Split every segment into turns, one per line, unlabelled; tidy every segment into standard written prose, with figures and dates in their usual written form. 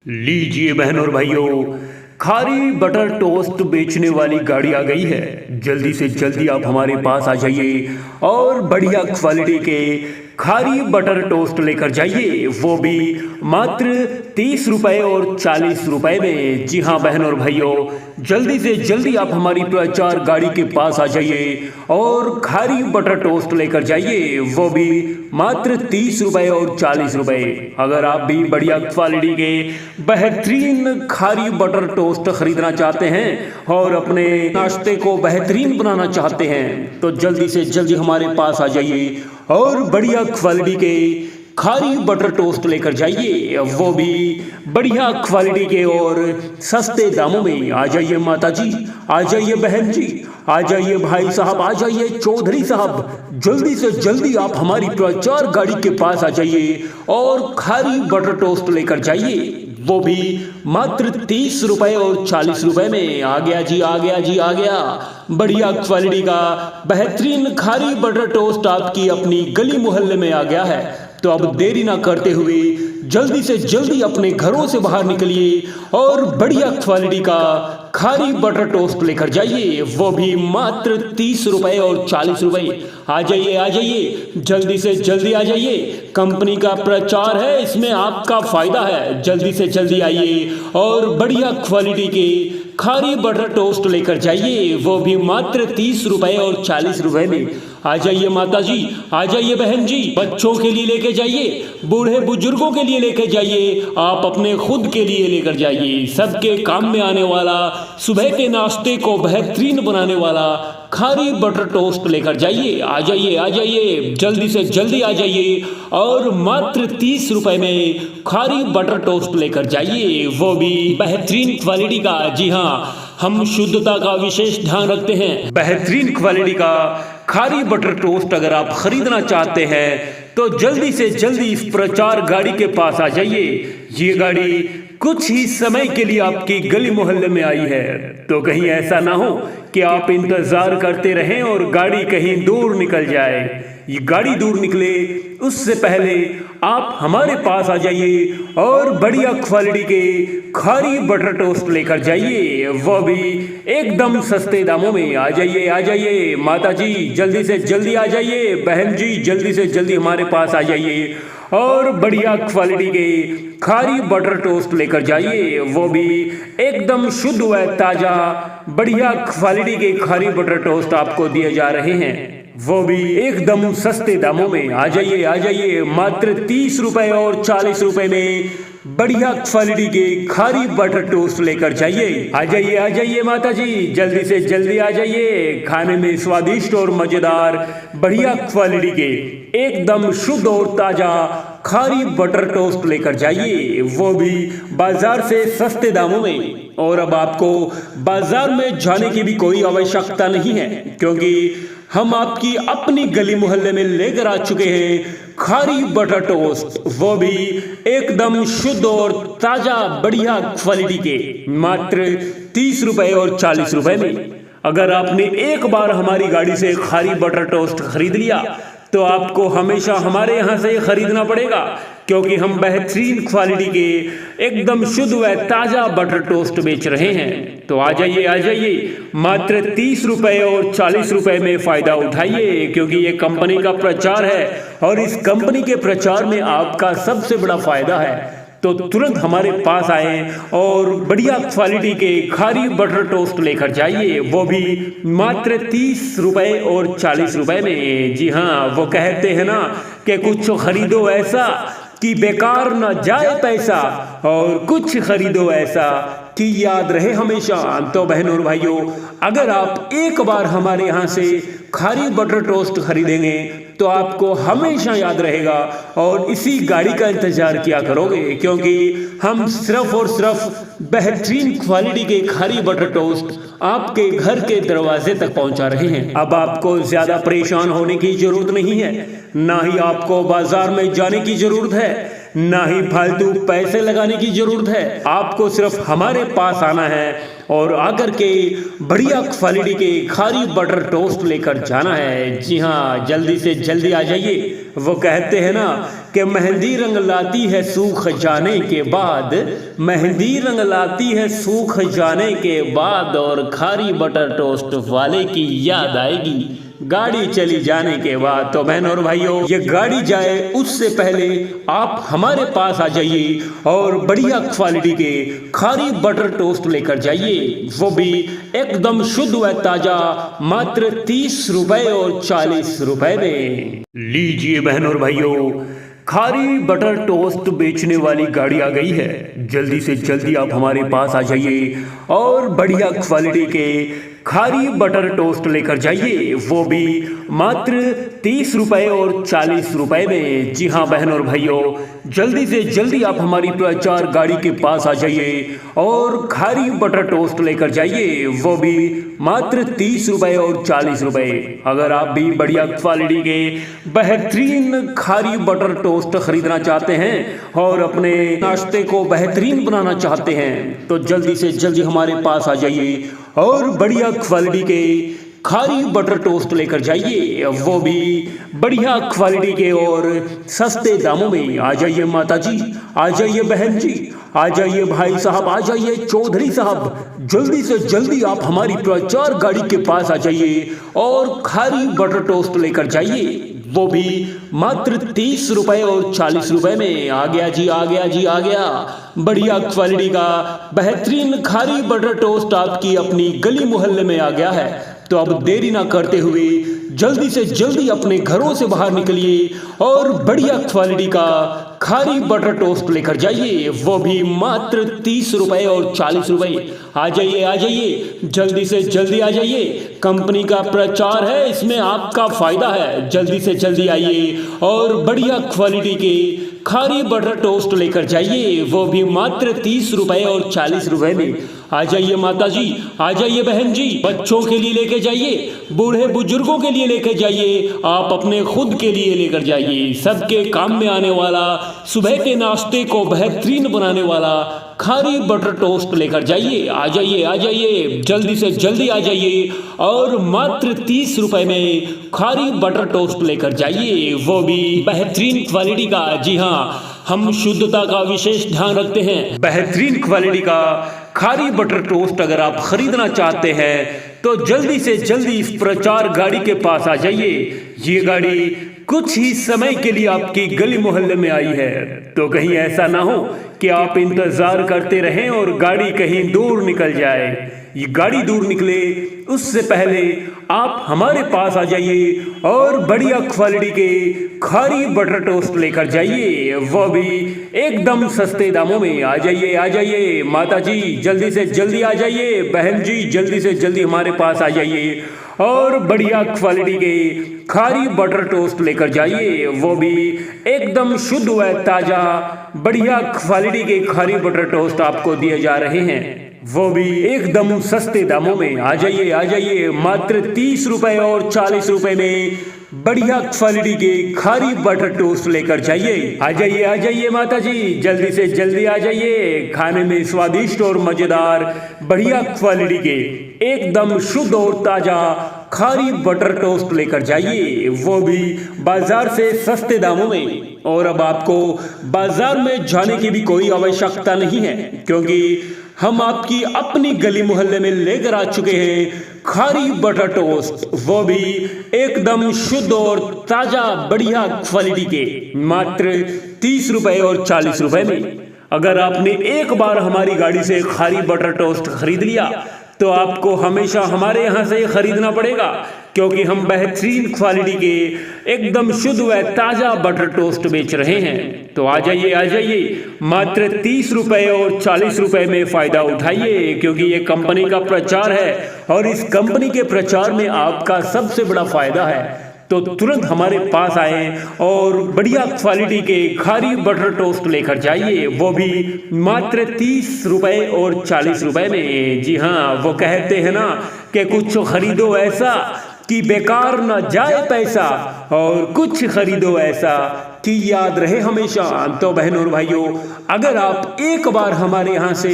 लीजिए बहनों और भाइयों, खारी बटर टोस्ट बेचने वाली गाड़ी आ गई है। जल्दी से जल्दी आप हमारे पास आ जाइए और बढ़िया क्वालिटी के खारी बटर टोस्ट लेकर जाइए, वो भी मात्र 30 रुपए और 40 रुपए में। जी हाँ बहनों और भाइयों, जल्दी से जल्दी आप हमारी प्रचार गाड़ी के पास आ जाइए और खारी बटर टोस्ट लेकर जाइए, वो भी मात्र 30 रुपए और 40 रुपए। अगर आप भी बढ़िया क्वालिटी के बेहतरीन खारी बटर टोस्ट खरीदना चाहते हैं और अपने नाश्ते को बेहतरीन बनाना चाहते हैं तो जल्दी से जल्दी हमारे पास आ जाइए और बढ़िया क्वालिटी के खारी बटर टोस्ट लेकर जाइए, वो भी बढ़िया क्वालिटी के और सस्ते दामों में। आ जाइए माता जी, आ जाइए बहन जी, आ जाइए भाई साहब, आ जाइए चौधरी साहब, जल्दी से जल्दी आप हमारी प्रचार गाड़ी के पास आ जाइए और खारी बटर टोस्ट लेकर जाइए, वो भी मात्र 30 रुपए और 40 रुपए में। आ गया जी, आ गया जी, आ गया। बढ़िया क्वालिटी का बेहतरीन खारी बटर टोस्ट आपकी अपनी गली मोहल्ले में आ गया है। तो अब देरी ना करते हुए जल्दी से जल्दी अपने घरों से बाहर निकलिए और बढ़िया क्वालिटी का खारी बटर टोस्ट लेकर जाइए, वो भी मात्र 30 रुपए और 40 रुपए। आ जाइए, आ जाइए, जल्दी से जल्दी आ जाइए। कंपनी का प्रचार है, इसमें आपका फायदा है। जल्दी से जल्दी आइए और बढ़िया क्वालिटी के खारी बटर टोस्ट लेकर जाइए, वो भी मात्र 30 रुपए और 40 रुपए में। आ जाइए माता जी, आ जाइए बहन जी, बच्चों के लिए लेके जाइए, बूढ़े बुजुर्गों के लिए लेकर जाइए, आप अपने खुद के लिए लेकर जाइए। सबके काम में आने वाला, सुबह के नाश्ते को बेहतरीन बनाने वाला खारी बटर टोस्ट लेकर जाइए। आ जाइए, आ जाइए, जल्दी से जल्दी आ जाइए और मात्र 30 रुपए में खारी बटर टोस्ट लेकर जाइए, वो भी बेहतरीन क्वालिटी का। जी हाँ, हम शुद्धता का विशेष ध्यान रखते हैं। बेहतरीन क्वालिटी का खारी बटर टोस्ट अगर आप खरीदना चाहते हैं तो जल्दी से जल्दी इस प्रचार गाड़ी के पास आ जाइए। ये गाड़ी कुछ ही समय के लिए आपकी गली मोहल्ले में आई है, तो कहीं ऐसा ना हो कि आप इंतजार करते रहें और गाड़ी कहीं दूर निकल जाए। ये गाड़ी दूर निकले उससे पहले आप हमारे पास आ जाइए और बढ़िया क्वालिटी के खारी बटर टोस्ट लेकर जाइए, वो भी एकदम सस्ते दामों में। आ जाइए, आ जाइए माता जी, जल्दी से जल्दी आ जाइए, बहन जी जल्दी से जल्दी हमारे पास आ जाइए और बढ़िया क्वालिटी के खारी बटर टोस्ट लेकर जाइए, वो भी एकदम शुद्ध व ताजा बढ़िया क्वालिटी के खारी बटर टोस्ट आपको दिए जा रहे हैं, वो भी एकदम सस्ते दामों में। आ जाइए, आ जाइए, मात्र 30 रुपए और 40 रुपए में बढ़िया क्वालिटी के खारी बटर टोस्ट लेकर जाइए। आ जाइए, आ जाइए माता जी, जल्दी से जल्दी आ जाइए। खाने में स्वादिष्ट और मजेदार बढ़िया क्वालिटी के एकदम शुद्ध और ताजा खारी बटर टोस्ट लेकर जाइए, वो भी बाजार से सस्ते दामों में। और अब आपको बाजार में जाने की भी कोई आवश्यकता नहीं है, क्योंकि हम आपकी अपनी गली मोहल्ले में लेकर आ चुके हैं खारी बटर टोस्ट, वो भी एकदम शुद्ध और ताजा बढ़िया क्वालिटी के मात्र 30 रुपए और 40 रुपए में। अगर आपने एक बार हमारी गाड़ी से खारी बटर टोस्ट खरीद लिया तो आपको हमेशा हमारे यहाँ से खरीदना पड़ेगा, क्योंकि हम बेहतरीन क्वालिटी के एकदम शुद्ध व ताजा बटर टोस्ट बेच रहे हैं। तो आ जाइए, आ जाइए, मात्र 30 रुपए और 40 रुपए में फायदा उठाइए, क्योंकि ये कंपनी का प्रचार है और इस कंपनी के प्रचार में आपका सबसे बड़ा फायदा है। तो तुरंत हमारे पास आए और बढ़िया क्वालिटी के खारी बटर टोस्ट लेकर जाइए, वो भी मात्र 30 रुपए और 40 रुपए में। जी हाँ, वो कहते हैं ना कि कुछ खरीदो ऐसा कि बेकार ना जाए पैसा, और कुछ खरीदो ऐसा कि याद रहे हमेशा। तो बहनों और भाइयों, अगर आप एक बार हमारे यहाँ से खारी बटर टोस्ट खरीदेंगे तो आपको हमेशा याद रहेगा और इसी गाड़ी का इंतजार किया करोगे, क्योंकि हम सिर्फ और सिर्फ बेहतरीन क्वालिटी के खारी बटर टोस्ट आपके घर के दरवाजे तक पहुंचा रहे हैं। अब आपको ज्यादा परेशान होने की जरूरत नहीं है, ना ही आपको बाजार में जाने की जरूरत है। ना ही फालतू पैसे लगाने की जरूरत है। आपको सिर्फ हमारे पास आना है और आकर के बढ़िया क्वालिटी के खारी बटर टोस्ट लेकर जाना है। जी हाँ, जल्दी से जल्दी आ जाइए। वो कहते हैं ना कि मेहंदी रंग लाती है सूख जाने के बाद, मेहंदी रंग लाती है सूख जाने के बाद, और खारी बटर टोस्ट वाले की याद आएगी गाड़ी चली जाने के बाद। तो बहनों और भाइयों, ये गाड़ी जाए उससे पहले आप हमारे पास आ जाइए और बढ़िया क्वालिटी के खारी बटर टोस्ट लेकर जाइए, वो भी एकदम शुद्ध व ताजा, मात्र 30 रुपए और 40 रुपए में। लीजिए बहनों और भाइयों, खारी बटर टोस्ट बेचने वाली गाड़ी आ गई है। जल्दी से जल्दी आप हमारे पास आ जाइए और बढ़िया क्वालिटी के खारी बटर टोस्ट लेकर जाइए, वो भी मात्र 30 रुपए और 40 रुपए में। जी हाँ बहनों और भाइयों, जल्दी से जल्दी आप हमारी प्रचार गाड़ी के पास आ जाइए और खारी बटर टोस्ट लेकर जाइए, वो भी मात्र 30 रुपए और 40 रुपए। अगर आप भी बढ़िया क्वालिटी के बेहतरीन खारी बटर टोस्ट खरीदना चाहते हैं और अपने नाश्ते को बेहतरीन बनाना चाहते हैं, तो जल्दी से जल्दी हमारे पास आ जाइए और बढ़िया क्वालिटी के खारी बटर टोस्ट लेकर जाइए, वो भी बढ़िया क्वालिटी के और सस्ते दामों में। आ जाइए माता जी, आ जाइए बहन जी, आ जाइए भाई साहब, आ जाइए चौधरी साहब, जल्दी से जल्दी आप हमारी प्रचार गाड़ी के पास आ जाइए और खारी बटर टोस्ट लेकर जाइए, वो भी मात्र 30 रुपए और 40 रुपए में। आ गया जी, आ गया जी, आ गया बढ़िया क्वालिटी का बेहतरीन खारी बटर टोस्ट आपकी अपनी गली मोहल्ले में आ गया है। तो अब देरी ना करते हुए जल्दी से जल्दी अपने घरों से बाहर निकलिए और बढ़िया क्वालिटी का खारी बटर टोस्ट लेकर जाइए, वो भी मात्र 30 रुपए और 40 रुपए। आ जाइए, आ जाइए, जल्दी से जल्दी आ जाइए। कंपनी का प्रचार है, इसमें आपका फायदा है। जल्दी से जल्दी आइए और बढ़िया क्वालिटी के खारी बटर टोस्ट लेकर जाइए, वो भी मात्र 30 रुपए और 40 रुपए में। आ जाइए माता जी, आ जाइए बहन जी, बच्चों के लिए लेके जाइए, बूढ़े बुजुर्गों के लिए लेके जाइए, आप अपने खुद के लिए लेकर जाइए। सबके काम में आने वाला, सुबह के नाश्ते को बेहतरीन बनाने वाला खारी बटर टोस्ट लेकर जाइए। आ जाइए, आ जाइए, जल्दी से जल्दी आ जाइए और मात्र 30 रुपए में खारी बटर टोस्ट लेकर जाइए, वो भी बेहतरीन क्वालिटी का। जी हाँ, हम शुद्धता का विशेष ध्यान रखते हैं। बेहतरीन क्वालिटी का खारी बटर टोस्ट अगर आप खरीदना चाहते हैं तो जल्दी से जल्दी इस प्रचार गाड़ी के पास आ जाइए। ये गाड़ी कुछ ही समय के लिए आपकी गली मोहल्ले में आई है, तो कहीं ऐसा ना हो कि आप इंतजार करते रहें और गाड़ी कहीं दूर निकल जाए। ये गाड़ी दूर निकले उससे पहले आप हमारे पास आ जाइए और बढ़िया क्वालिटी के खारी बटर टोस्ट लेकर जाइए, वो भी एकदम सस्ते दामों में। आ जाइए, आ जाइए माता जी, जल्दी से जल्दी आ जाइए, बहन जी जल्दी से जल्दी हमारे पास आ जाइए और बढ़िया क्वालिटी के खारी बटर टोस्ट लेकर जाइए, वो भी एकदम शुद्ध व ताजा बढ़िया क्वालिटी के खारी बटर टोस्ट आपको दिए जा रहे हैं, वो भी एकदम सस्ते दामों में। आ जाइए, आ जाइए, मात्र 30 रुपए और 40 रुपए में बढ़िया क्वालिटी के खारी बटर टोस्ट लेकर जाइए। आ जाइए, आ जाइए माता जी, जल्दी से जल्दी आ जाइए। खाने में स्वादिष्ट और मजेदार बढ़िया क्वालिटी के एकदम शुद्ध और ताजा खारी बटर टोस्ट लेकर जाइए, वो भी बाजार से सस्ते दामों में। और अब आपको बाजार में जाने की भी कोई आवश्यकता नहीं है, क्योंकि हम आपकी अपनी गली मोहल्ले में लेकर आ चुके हैं खारी बटर टोस्ट, वो भी एकदम शुद्ध और ताजा बढ़िया क्वालिटी के मात्र 30 रुपए और 40 रुपए में। अगर आपने एक बार हमारी गाड़ी से खारी बटर टोस्ट खरीद लिया तो आपको हमेशा हमारे यहाँ से खरीदना पड़ेगा, क्योंकि हम बेहतरीन क्वालिटी के एकदम शुद्ध व ताजा बटर टोस्ट बेच रहे हैं। तो आ जाइए, आ जाइए, मात्र 30 रुपए और 40 रुपए में फायदा उठाइए, क्योंकि ये कंपनी का प्रचार है और इस कंपनी के प्रचार में आपका सबसे बड़ा फायदा है। तो तुरंत हमारे पास आए और बढ़िया क्वालिटी के खारी बटर टोस्ट लेकर जाइए, वो भी मात्र 30 रुपए और 40 रुपए में। जी हाँ, वो कहते हैं ना कि कुछ खरीदो ऐसा कि बेकार न जाए पैसा, और कुछ खरीदो ऐसा की याद रहे हमेशा। तो बहनों और भाइयों, अगर आप एक बार हमारे यहाँ से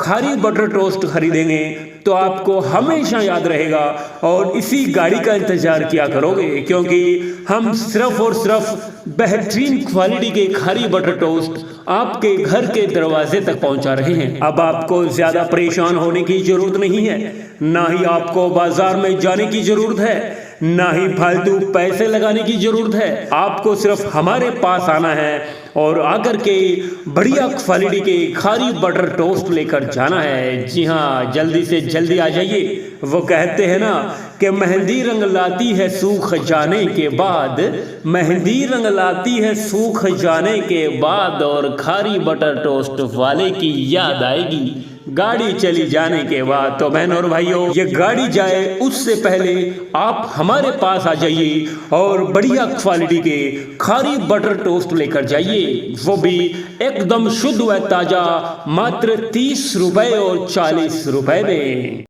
खारी बटर टोस्ट खरीदेंगे तो आपको हमेशा याद रहेगा और इसी गाड़ी का इंतजार किया करोगे, क्योंकि हम सिर्फ और सिर्फ बेहतरीन क्वालिटी के खारी बटर टोस्ट आपके घर के दरवाजे तक पहुंचा रहे हैं। अब आपको ज्यादा परेशान होने की जरूरत नहीं है, ना ही आपको बाजार में जाने की जरूरत है, ना ही फालतू पैसे लगाने की जरूरत है। आपको सिर्फ हमारे पास आना है और आकर के बढ़िया क्वालिटी के खारी बटर टोस्ट लेकर जाना है। जी हाँ, जल्दी से जल्दी आ जाइए। वो कहते हैं ना कि मेहंदी रंग लाती है सूख जाने के बाद, मेहंदी रंग लाती है सूख जाने के बाद, और खारी बटर टोस्ट वाले की याद आएगी गाड़ी चली जाने के बाद। तो बहनों और भाइयों, ये गाड़ी जाए उससे पहले आप हमारे पास आ जाइए और बढ़िया क्वालिटी के खारी बटर टोस्ट लेकर जाइए, वो भी एकदम शुद्ध व ताजा, मात्र 30 रुपए और 40 रुपए में।